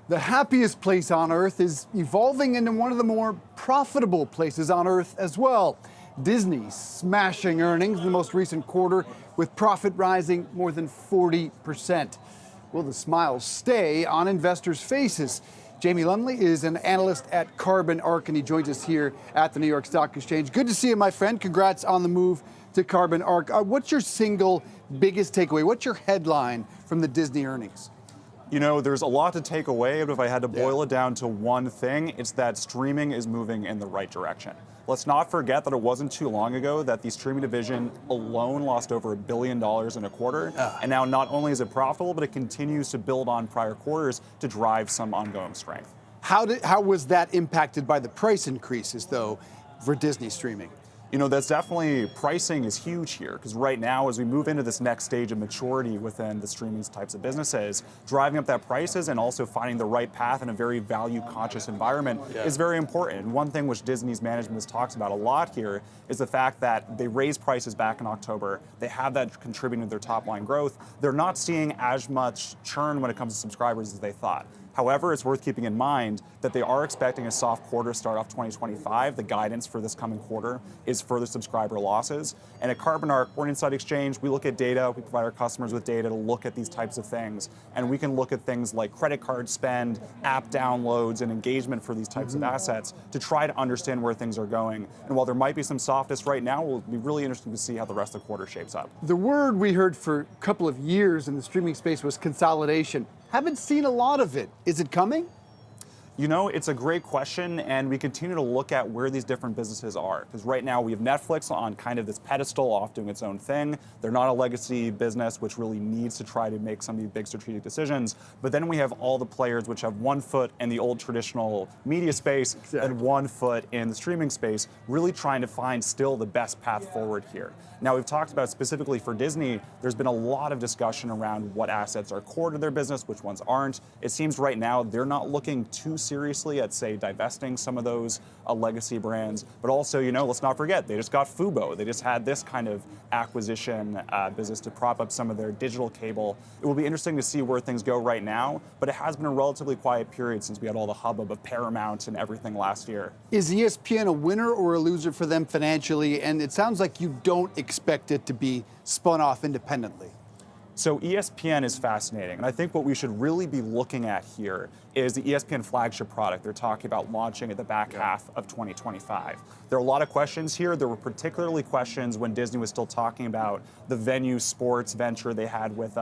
The happiest place on earth is evolving into one of the more profitable places on earth as well. Disney smashing earnings in the most recent quarter, with profit rising more than 40%. Will the smiles stay on investors' faces? Jamie Lumley is an analyst at Carbon Arc, and he joins us here at the New York Stock Exchange. Good to see you, my friend. Congrats on the move to Carbon Arc. What's your single biggest takeaway? What's your headline from the Disney earnings? You know, there's a lot to take away, but if I had to boil it down to one thing, it's that streaming is moving in the right direction. Let's not forget that it wasn't too long ago that the streaming division alone lost over $1 billion in a quarter. And now not only is it profitable, but it continues to build on prior quarters to drive some ongoing strength. How was that impacted by the price increases, though, for Disney streaming? You know, that's definitely, pricing is huge here, because right now, as we move into this next stage of maturity within the streaming types of businesses, driving up that prices and also finding the right path in a very value-conscious environment is very important. And one thing which Disney's management has talked about a lot here is the fact that they raised prices back in October. They have that contributing to their top-line growth. They're not seeing as much churn when it comes to subscribers as they thought. However, it's worth keeping in mind that they are expecting a soft quarter to start off 2025. The guidance for this coming quarter is further subscriber losses. And at Carbon Arc, we're an inside exchange. We look at data. We provide our customers with data to look at these types of things. And we can look at things like credit card spend, app downloads, and engagement for these types of assets to try to understand where things are going. And while there might be some softness right now, it will be really interesting to see how the rest of the quarter shapes up. The word we heard for a couple of years in the streaming space was consolidation. Haven't seen a lot of it. Is it coming? You know, it's a great question, and we continue to look at where these different businesses are. Because right now we have Netflix on kind of this pedestal off doing its own thing. They're not a legacy business which really needs to try to make some of these big strategic decisions. But then we have all the players which have one foot in the old traditional media space and one foot in the streaming space, really trying to find still the best path forward here. Now, we've talked about specifically for Disney, there's been a lot of discussion around what assets are core to their business, which ones aren't. It seems right now they're not looking too seriously at, say, divesting some of those legacy brands. But also, you know, let's not forget, they just got Fubo. They just had this kind of acquisition business to prop up some of their digital cable. It will be interesting to see where things go right now, but it has been a relatively quiet period since we had all the hubbub of Paramount and everything last year. Is ESPN a winner or a loser for them financially? And it sounds like you don't expect it to be spun off independently. So ESPN is fascinating, and I think what we should really be looking at here is the ESPN flagship product they're talking about launching at the back half of 2025. There are a lot of questions here. There were particularly questions when Disney was still talking about the venue sports venture they had with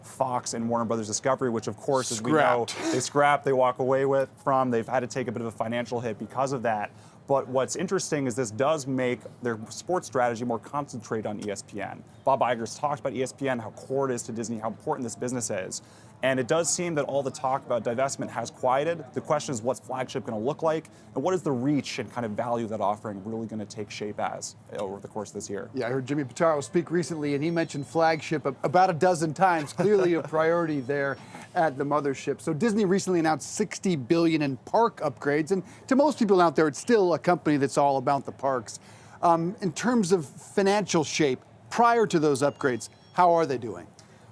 Fox and Warner Brothers Discovery, which of course, as we know, they scrapped, they walk away from. They've had to take a bit of a financial hit because of that. But what's interesting is this does make their sports strategy more concentrated on ESPN. Bob Iger's talked about ESPN, how core it is to Disney, how important this business is. And it does seem that all the talk about divestment has quieted. The question is, what's flagship going to look like? And what is the reach and kind of value that offering really going to take shape as over the course of this year? Yeah, I heard Jimmy Pitaro speak recently, and he mentioned flagship about a dozen times. Clearly a priority there at the mothership. So Disney recently announced $60 billion in park upgrades. And to most people out there, it's still a company that's all about the parks. In terms of financial shape, prior to those upgrades, how are they doing?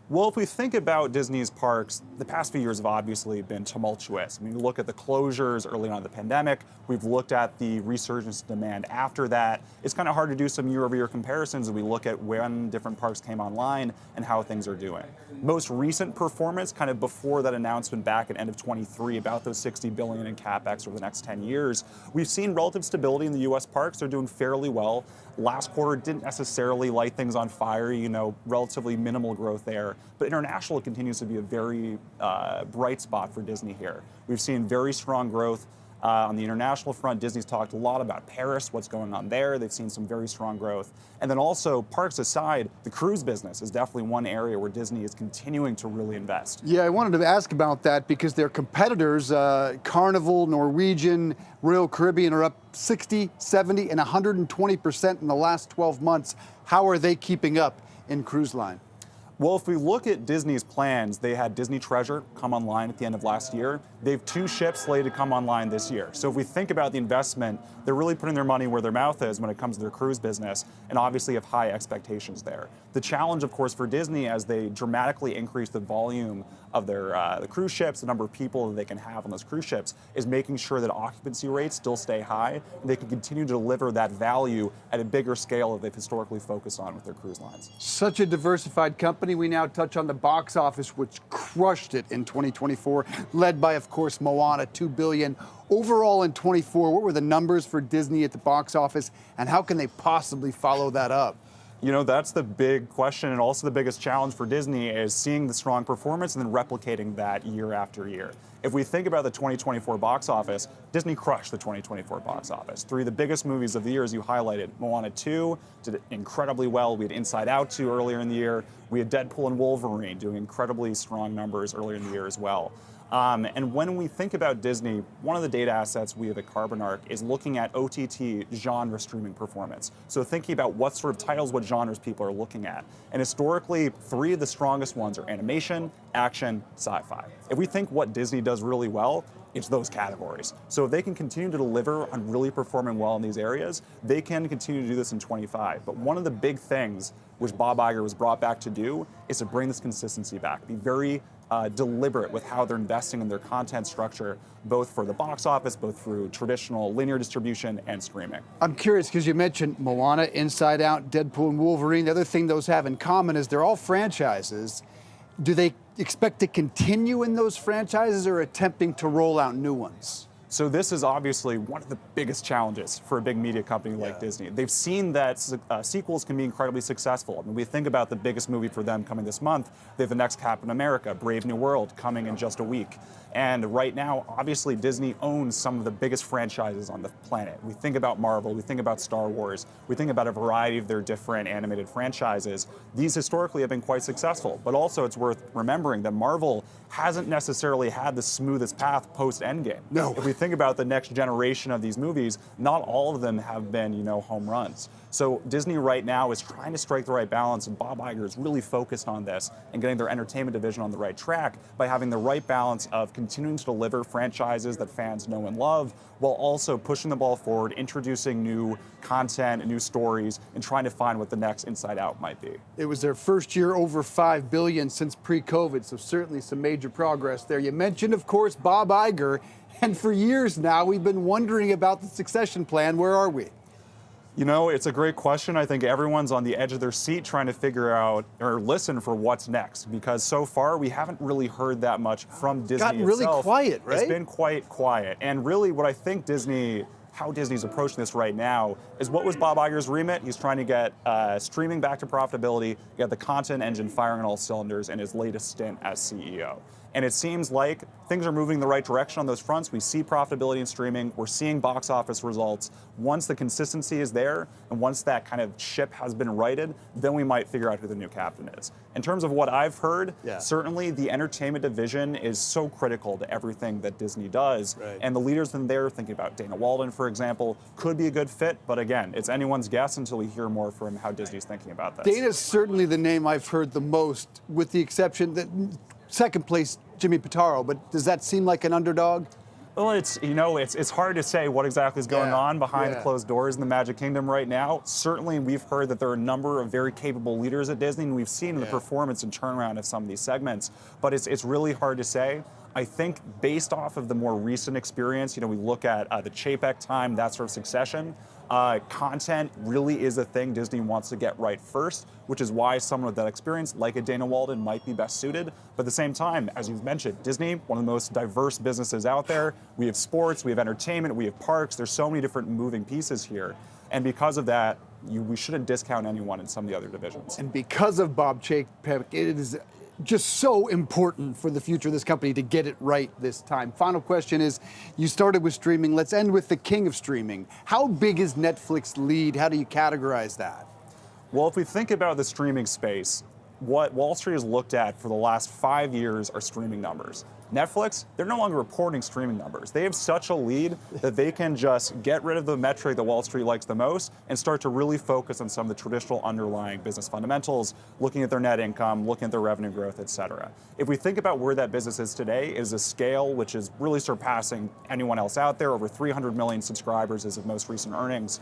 Well, if we think about Disney's parks, the past few years have obviously been tumultuous. I mean, we look at the closures early on in the pandemic. We've looked at the resurgence of demand after that. It's kind of hard to do some year-over-year comparisons as we look at when different parks came online and how things are doing. Most recent performance, kind of before that announcement back at end of 23, about those $60 billion in CapEx over the next 10 years, we've seen relative stability in the U.S. parks. They're doing fairly well. Last quarter didn't necessarily light things on fire, you know, relatively minimal growth there. But international continues to be a very bright spot for Disney here. We've seen very strong growth on the international front. Disney's talked a lot about Paris, what's going on there. They've seen some very strong growth. And then also, parks aside, the cruise business is definitely one area where Disney is continuing to really invest. Yeah, I wanted to ask about that because their competitors, Carnival, Norwegian, Royal Caribbean, are up 60, 70, and 120% in the last 12 months. How are they keeping up in cruise line? Well, if we look at Disney's plans, they had Disney Treasure come online at the end of last year. They have 2 ships slated to come online this year. So if we think about the investment, they're really putting their money where their mouth is when it comes to their cruise business, and obviously have high expectations there. The challenge, of course, for Disney as they dramatically increase the volume of their the cruise ships, the number of people that they can have on those cruise ships, is making sure that occupancy rates still stay high and they can continue to deliver that value at a bigger scale that they've historically focused on with their cruise lines. Such a diversified company. We now touch on the box office, which crushed it in 2024, led by, of course, Moana, $2 billion. Overall in 24, what were the numbers for Disney at the box office, and how can they possibly follow that up? You know, that's the big question, and also the biggest challenge for Disney is seeing the strong performance and then replicating that year after year. If we think about the 2024 box office, Disney crushed the 2024 box office. Three of the biggest movies of the year, as you highlighted, Moana 2 did incredibly well. We had Inside Out 2 earlier in the year. We had Deadpool and Wolverine doing incredibly strong numbers earlier in the year as well. And when we think about Disney, one of the data assets we have at Carbon Arc is looking at OTT genre streaming performance. So thinking about what sort of titles, what genres people are looking at. And historically, three of the strongest ones are animation, action, sci-fi. If we think what Disney does really well, it's those categories. So if they can continue to deliver on really performing well in these areas, they can continue to do this in 25. But one of the big things which Bob Iger was brought back to do is to bring this consistency back, be very deliberate with how they're investing in their content structure, both for the box office, both through traditional linear distribution and streaming. I'm curious because you mentioned Moana, Inside Out, Deadpool, and Wolverine. The other thing those have in common is they're all franchises. Do they expect to continue in those franchises or attempting to roll out new ones? So this is obviously one of the biggest challenges for a big media company like Disney. They've seen that sequels can be incredibly successful. I mean, we think about the biggest movie for them coming this month. They have the next Captain America, Brave New World, coming in just a week. And right now, obviously, Disney owns some of the biggest franchises on the planet. We think about Marvel, we think about Star Wars, we think about a variety of their different animated franchises. These historically have been quite successful, but also it's worth remembering that Marvel hasn't necessarily had the smoothest path post-Endgame. No. If we think about the next generation of these movies, not all of them have been, home runs. So Disney right now is trying to strike the right balance, and Bob Iger is really focused on this and getting their entertainment division on the right track by having the right balance of continuing to deliver franchises that fans know and love, while also pushing the ball forward, introducing new content, new stories, and trying to find what the next Inside Out might be. It was their first year over $5 billion since pre-COVID, so certainly some major progress there. You mentioned, of course, Bob Iger, and for years now we've been wondering about the succession plan. Where are we? It's a great question. I think everyone's on the edge of their seat trying to figure out or listen for what's next, because so far we haven't really heard that much from Disney Gotten really itself. quiet, right? It's been quite quiet. And really what I think how Disney's approaching this right now is what was Bob Iger's remit? He's trying to get streaming back to profitability, get the content engine firing on all cylinders in his latest stint as CEO. And it seems like things are moving in the right direction on those fronts. We see profitability in streaming. We're seeing box office results. Once the consistency is there, and once that kind of ship has been righted, then we might figure out who the new captain is. In terms of what I've heard, certainly the entertainment division is so critical to everything that Disney does. Right. And the leaders in there, thinking about Dana Walden, for example, could be a good fit. But again, it's anyone's guess until we hear more from how Disney's thinking about this. Dana's certainly the name I've heard the most, with the exception that second place, Jimmy Pitaro, but does that seem like an underdog? Well, it's hard to say what exactly is going on behind the closed doors in the Magic Kingdom right now. Certainly, we've heard that there are a number of very capable leaders at Disney, and we've seen the performance and turnaround of some of these segments. But it's really hard to say. I think based off of the more recent experience, we look at the Chapek time, that sort of succession. Content really is a thing Disney wants to get right first, which is why someone with that experience, like a Dana Walden, might be best suited. But at the same time, as you've mentioned, Disney, one of the most diverse businesses out there. We have sports, we have entertainment, we have parks. There's so many different moving pieces here. And because of that, we shouldn't discount anyone in some of the other divisions. And because of Bob Chapek, it is just so important for the future of this company to get it right this time. Final question is, you started with streaming. Let's end with the king of streaming. How big is Netflix lead? How do you categorize that? Well, if we think about the streaming space, what Wall Street has looked at for the last 5 years are streaming numbers. Netflix, they're no longer reporting streaming numbers. They have such a lead that they can just get rid of the metric that Wall Street likes the most and start to really focus on some of the traditional underlying business fundamentals, looking at their net income, looking at their revenue growth, et cetera. If we think about where that business is today, it is a scale which is really surpassing anyone else out there, over 300 million subscribers as of most recent earnings,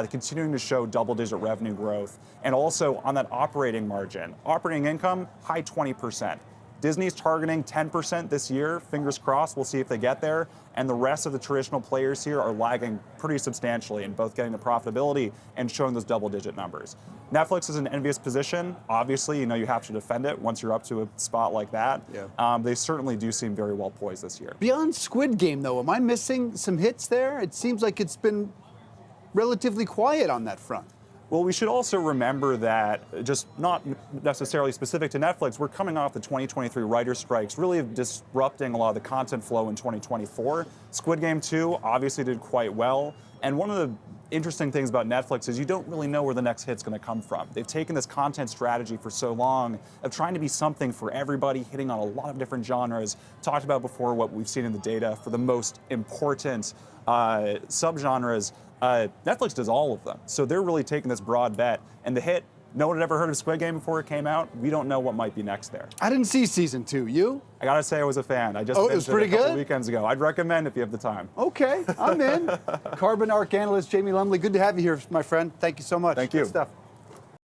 continuing to show double-digit revenue growth, and also on that operating margin, operating income, high 20%. Disney's targeting 10% this year. Fingers crossed, we'll see if they get there. And the rest of the traditional players here are lagging pretty substantially in both getting the profitability and showing those double-digit numbers. Netflix is in an envious position. Obviously, you know you have to defend it once you're up to a spot like that. Yeah. They certainly do seem very well poised this year. Beyond Squid Game, though, am I missing some hits there? It seems like it's been relatively quiet on that front. Well, we should also remember that, just not necessarily specific to Netflix, we're coming off the 2023 writer strikes, really disrupting a lot of the content flow in 2024. Squid Game 2 obviously did quite well. And one of the interesting things about Netflix is you don't really know where the next hit's going to come from. They've taken this content strategy for so long of trying to be something for everybody, hitting on a lot of different genres. Talked about before what we've seen in the data for the most important subgenres. Netflix does all of them. So they're really taking this broad bet. And the hit, no one had ever heard of Squid Game before it came out. We don't know what might be next there. I didn't see season 2. You? I gotta say I was a fan. I just it was pretty a couple good? weekends ago. I'd recommend if you have the time. Okay, I'm in. Carbon Arc analyst Jamie Lumley, good to have you here, my friend. Thank you so much. Thank you. Good stuff.